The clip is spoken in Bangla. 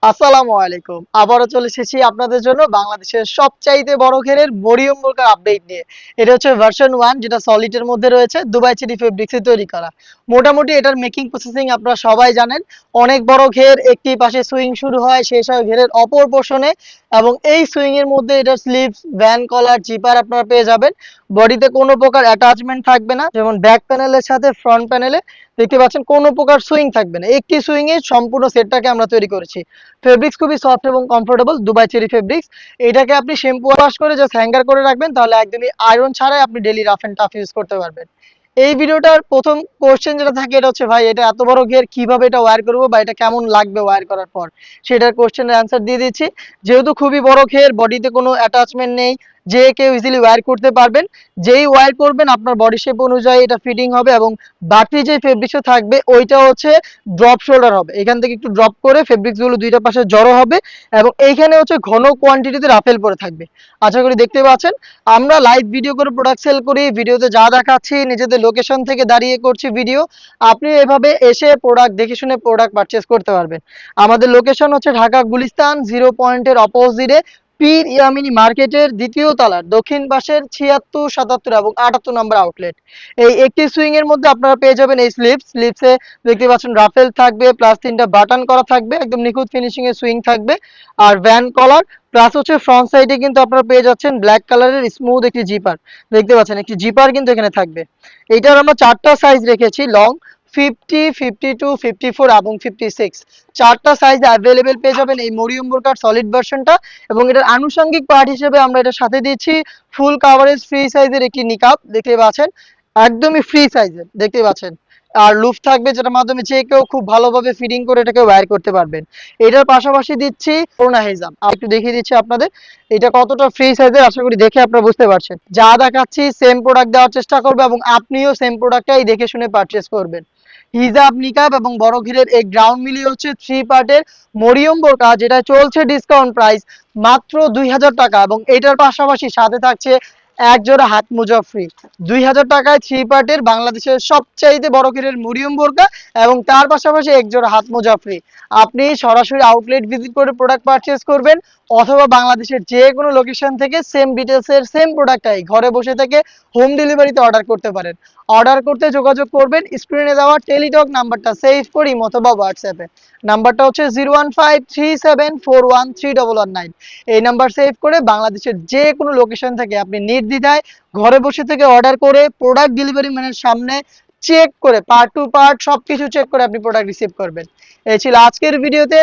আসসালামু আলাইকুম। আবারও চলে এসেছি আপনাদের জন্য বাংলাদেশের সবচাইতে বড় ঘেরের মরিয়ম বোরকার আপডেট নিয়ে। এটা হচ্ছে ভার্সন 1 যেটা সলিড এর মধ্যে রয়েছে, দুবাই চেরি ফেব্রিক্সে তৈরি করা। মোটামুটি এটার মেকিং প্রসেসিং আপনারা সবাই জানেন। অনেক বড় ঘের, একটি পাশে সুইং শুরু হয়, শেষ হয় ঘেরের অপর পোর্শনে এবং এই সুইং এর মধ্যে এটার স্লিভস, ভ্যান কলার, জিপার আপনারা পেয়ে যাবেন। বডিতে কোনো প্রকার অ্যাটাচমেন্ট থাকবে না, যেমন ব্যাক প্যানেলের সাথে ফ্রন্ট প্যানেলে দেখতে পাচ্ছেন কোনো প্রকার সুইং থাকবে না। একটি সুইং এ সম্পূর্ণ সেটটাকে আমরা তৈরি করেছি। ফেব্রিক্স খুবই সফট এবং কমফোর্টেবল, দুবাই চেরি ফেব্রিক্স। এটাকে আপনি শ্যাম্পু ওয়াশ করে জাস্ট হ্যাঙ্গার করে রাখবেন, তাহলে একদমই আয়রন ছাড়াই আপনি daily rough and tough use করতে পারবেন। এই ভিডিওটার প্রথম কোশ্চেন যেটা থাকে এটা হচ্ছে, ভাই এটা এত বড় ঘের কিভাবে এটা ওয়্যার করবো বা এটা কেমন লাগবে ওয়্যার করার পর, সেটার কোশ্চেনের অ্যান্সার দিয়ে দিচ্ছি। যেহেতু খুবই বড় ঘের, বডিতে কোনো অ্যাটাচমেন্ট নেই, যে কেউ ইজিলি ওয়্যার করতে পারবেন। যেই ওয়্যার করবেন আপনার বডি শেপ অনুযায়ী এটা ফিটিং হবে এবং বাকি যে ফেব্রিক্সটা থাকবে ওইটা হচ্ছে ড্রপ শোল্ডার হবে। এখান থেকে একটু ড্রপ করে ফেব্রিক্স গুলো দুইটা পাশে জড়ো হবে এবং এইখানে হচ্ছে ঘন কোয়ান্টিটিতে রাফেল পরে থাকবে। আশা করি দেখতে পাচ্ছেন। আমরা লাইভ ভিডিও করে প্রোডাক্ট সেল করি, ভিডিওতে যা দেখাচ্ছি নিজেদের লোকেশন থেকে দাঁড়িয়ে করছি ভিডিও। আপনি এভাবে এসে প্রোডাক্ট দেখে শুনে প্রোডাক্ট পারচেস করতে পারবেন। আমাদের লোকেশন হচ্ছে ঢাকা গুলিস্তান 0 পয়েন্টের অপোজিটে পীর ইয়ামিনী মার্কেটের দ্বিতীয় তলার দক্ষিণ পাশের 76, 77 এবং 78 নম্বর আউটলেট। এই একটি সুইং এর মধ্যে আপনারা পেয়ে যাবেন এই স্লিপসে দেখতে পাচ্ছেন রাফেল থাকবে, প্লাস 3টা বাটন করা থাকবে, একদম নিখুঁত ফিনিশিং এর সুইং থাকবে। আর ভ্যান কলার প্লাস হচ্ছে ফ্রন্ট সাইডে কিন্তু আপনারা পেয়ে যাচ্ছেন ব্ল্যাক কালারের স্মুথ একটি জিপার। দেখতে পাচ্ছেন একটি জিপার কিন্তু এখানে থাকবে। এইটার আমরা 4টা সাইজ রেখেছি, লং 50, 52, 54 এবং 56। 4টা সাইজ অ্যাভেলেবেল পেয়ে যাবেন এই মরিয়ম বোরকার সলিড ভার্সনটা। এবং এটার আনুষঙ্গিক পার্ট হিসেবে আমরা এটার সাথে দিচ্ছি ফুল কাভারেজ ফ্রি সাইজের একটি নিকাব। দেখতে পাচ্ছেন একদমই ফ্রি সাইজের, দেখতে পাচ্ছেন। আর লুফ থাকবে, যেটার মাধ্যমে যে কেউ খুব ভালোভাবে ফিটিং করে এটাকে ওয়্যার করতে পারবেন। এটার পাশাপাশি দিচ্ছি করোনা হেজাম, একটু দেখিয়ে দিচ্ছি আপনাদের এটা কতটা ফ্রি সাইজের। আশা করি দেখে আপনারা বুঝতে পারছেন। যা দেখাচ্ছি সেম প্রোডাক্ট দেওয়ার চেষ্টা করবো এবং আপনিও সেম প্রোডাক্টটাই দেখে শুনে পারচেস করবেন। হিজাব, নিকাব এবং বড় ঘিরের এই গ্রাউন্ড মিলিয়ে হচ্ছে 3 পার্টের মরিয়ম বোরকা, যেটা চলছে ডিসকাউন্ট প্রাইস মাত্র 2000 টাকা এবং এটার পাশাপাশি সাথে থাকছে এক জোড়া হাত মোজা ফ্রি। 2000 টাকায় 3 পার্টের বাংলাদেশের সবচাইতে বড় ঘিরের মরিয়ম বোরকা এবং তার পাশাপাশি এক জোড়া হাত মোজা ফ্রি। আপনি সরাসরি আউটলেট ভিজিট করে প্রোডাক্ট পারচেস করবেন অথবা বাংলাদেশের যে কোনো লোকেশন থেকে সেম ডিটেলসের সেম প্রোডাক্টটাই ঘরে বসে থেকে হোম ডেলিভারিতে অর্ডার করতে পারেন। অর্ডার করতে যোগাযোগ করবেন স্ক্রিনে দেওয়া টেলিটক নাম্বারটা সেভ করি অথবা হোয়াটসঅ্যাপে। নাম্বারটা হচ্ছে 01537413119। এই নাম্বার সেভ করে বাংলাদেশের যে কোনো লোকেশন থেকে আপনি নির্দ্বিধায় ঘরে বসে থেকে অর্ডার করে প্রোডাক্ট ডেলিভারি ম্যানের সামনে চেক করে পার্ট টু পার্ট সবকিছু চেক করে আপনি প্রোডাক্ট রিসিভ করবেন। এই ছিল আজকের ভিডিওতে।